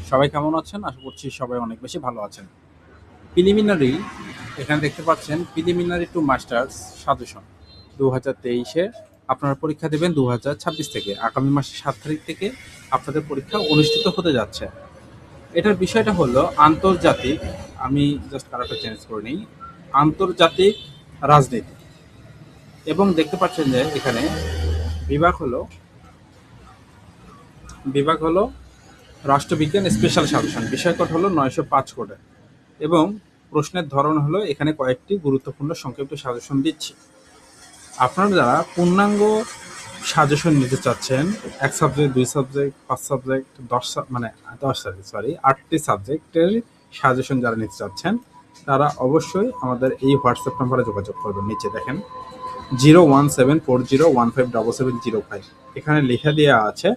সবাই কেমন আছেন? আশা করছি সবাই অনেক বেশি ভালো আছেন। প্রিলিমিনারি এখানে দেখতে পাচ্ছেন প্রিলিমিনারি টু মাস্টার্স সাজেশন 2023 আপনারা পরীক্ষা দেবেন 2026 থেকে। আগামী মাসের 7 তারিখ থেকে আপনাদের পরীক্ষা অনুষ্ঠিত হতে যাচ্ছে। এটার বিষয়টা হলো আন্তর্জাতিক, আমি জাস্ট কালারটা চেঞ্জ করে নিই, আন্তর্জাতিক রাজনীতি। এবং দেখতে পাচ্ছেন যে এখানে বিভাগ হলো বিভাগ হলো রাষ্ট্রবিজ্ঞান স্পেশাল সাজেশন। বিষয়কট হলো 905 কোডে এবং প্রশ্নের ধরন হলো এখানে কয়েকটি গুরুত্বপূর্ণ সংক্ষিপ্ত সাজেশন দিচ্ছি। আপনারা যারা পূর্ণাঙ্গ সাজেশন নিতে চাচ্ছেন, এক সাবজেক্ট, 2 সাবজেক্ট, 5 সাবজেক্ট, 8টি সাবজেক্টের সাজেশন যারা নিতে চাচ্ছেন তারা অবশ্যই আমাদের এই হোয়াটসঅ্যাপ নাম্বারে যোগাযোগ করবেন। নিচে দেখেন 01740157705, এখানে লেখা দেওয়া আছে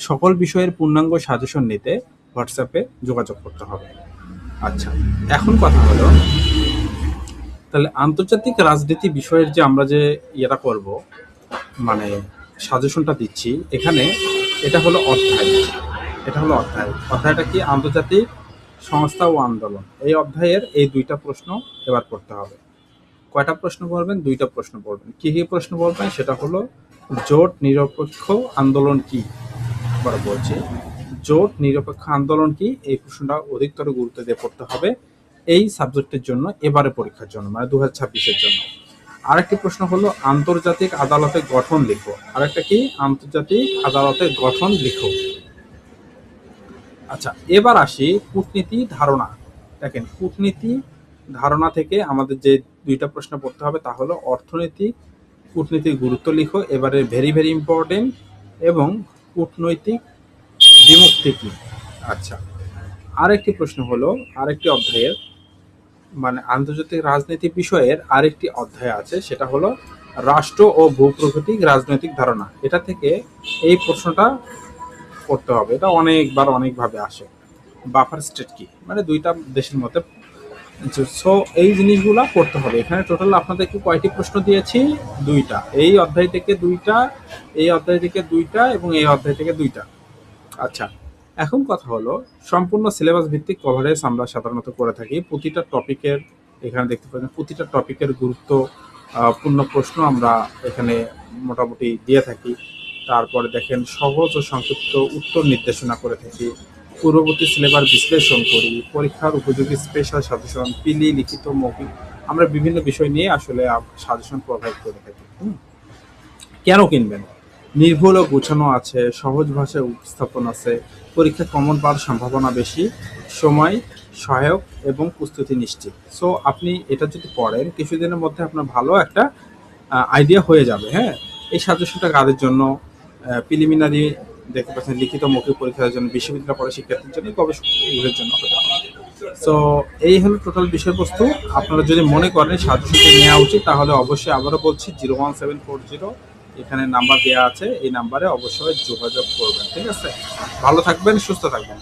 সকল বিষয়ের পূর্ণাঙ্গ সাজেশন নিতে হোয়াটসঅ্যাপে যোগাযোগ করতে হবে। আচ্ছা, এখন কথা হলো তাহলে আন্তর্জাতিক রাজনীতি বিষয়ের যে আমরা যে ইয়েটা করব, মানে সাজেশনটা দিচ্ছি এখানে, এটা হলো অধ্যায়। অধ্যায়টা কি? আন্তর্জাতিক সংস্থা ও আন্দোলন। এই অধ্যায়ের এই 2টা প্রশ্ন এবার করতে হবে। কয়টা প্রশ্ন পড়বেন? 2টা প্রশ্ন পড়বেন। কি কি প্রশ্ন পড়বেন? সেটা হলো জোট নিরপেক্ষ আন্দোলন কি। আবার বলছি, জোট নিরপেক্ষ আন্দোলন কি, এই প্রশ্নটা অধিকতর গুরুত্ব দিয়ে পড়তে হবে এই সাবজেক্টের জন্য, এবারে পরীক্ষার জন্য, মানে 2026-এর জন্য। আরেকটি প্রশ্ন হলো আন্তর্জাতিক আদালতের গঠন লিখো। আরেকটা কি? আন্তর্জাতিক আদালতের গঠন লিখো। আচ্ছা, এবার আসি কূটনীতি ধারণা। দেখেন, কূটনীতি ধারণা থেকে আমাদের যে 2টা প্রশ্ন পড়তে হবে তা হলো অর্থনৈতিক কূটনীতির গুরুত্ব লিখো, এবারে ভেরি ভেরি ইম্পর্টেন্ট, এবং কূটনৈতিক বিমুক্তি কি। আচ্ছা, আরেকটি প্রশ্ন হলো আরেকটি অধ্যায়ের, মানে আন্তর্জাতিক রাজনীতি বিষয়ের আরেকটি অধ্যায় আছে, সেটা হলো রাষ্ট্র ও ভূপ্রাকৃতিক রাজনৈতিক ধারণা। এটা থেকে এই প্রশ্নটা করতে হবে। এটা অনেকভাবে আসে। বাফার স্টেট কি, মানে 2টা দেশের মধ্যে। সো এই জিনিসগুলো করতে হবে। এখানে টোটাল আপনাদেরকে কয়টি প্রশ্ন দিয়েছি? 2টা। এই অধ্যায় থেকে 2টা, এই অধ্যায় থেকে 2টা, এবং এই অধ্যায় থেকে 2টা। আচ্ছা, এখন কথা হলো সম্পূর্ণ সিলেবাস ভিত্তিক কভারেজ আমরা সাধারণত করে থাকি। প্রতিটা টপিকের, এখানে দেখতে পাচ্ছেন প্রতিটা টপিকের গুরুত্বপূর্ণ প্রশ্ন আমরা এখানে মোটামুটি দিয়ে থাকি। তারপরে দেখেন সহজ ও সংক্ষিপ্ত উত্তর নির্দেশনা করে থাকি, পূর্ববর্তী সিলেবাস বিশ্লেষণ করি, পরীক্ষার উপযোগী স্পেশাল সাজেশন, পিলি, লিখিত, মৌখিক, আমরা বিভিন্ন বিষয় নিয়ে আসলে সাজেশন প্রোভাইড করে থাকি। কেন কিনবেন? নির্ভুল ও গুছানো আছে, সহজ ভাষায় উপস্থাপন আছে, পরীক্ষায় কমন পাওয়ার সম্ভাবনা বেশি, সময় সহায়ক এবং প্রস্তুতি নিশ্চিত। সো আপনি এটা যদি পড়েন কিছুদিনের মধ্যে আপনার ভালো একটা আইডিয়া হয়ে যাবে। হ্যাঁ, এই সাজেশনটা কাদের জন্য? প্রিলিমিনারি দেখতে পাচ্ছেন, লিখিত মৌখিক পরীক্ষার জন্য, বিশ্ববিদ্যালয় পড়া শিক্ষার্থীর জন্য, গবেষক, এগুলোর জন্য হতে পারে। সো এই হলো টোটাল বিষয়বস্তু। আপনারা যদি মনে করেন সাজেশনটি নেওয়া উচিত তাহলে অবশ্যই, আবারও বলছি, 01740 এখানে নাম্বার দেওয়া আছে, এই নাম্বারে অবশ্যই যোগাযোগ করবেন। ঠিক আছে, ভালো থাকবেন, সুস্থ থাকবেন।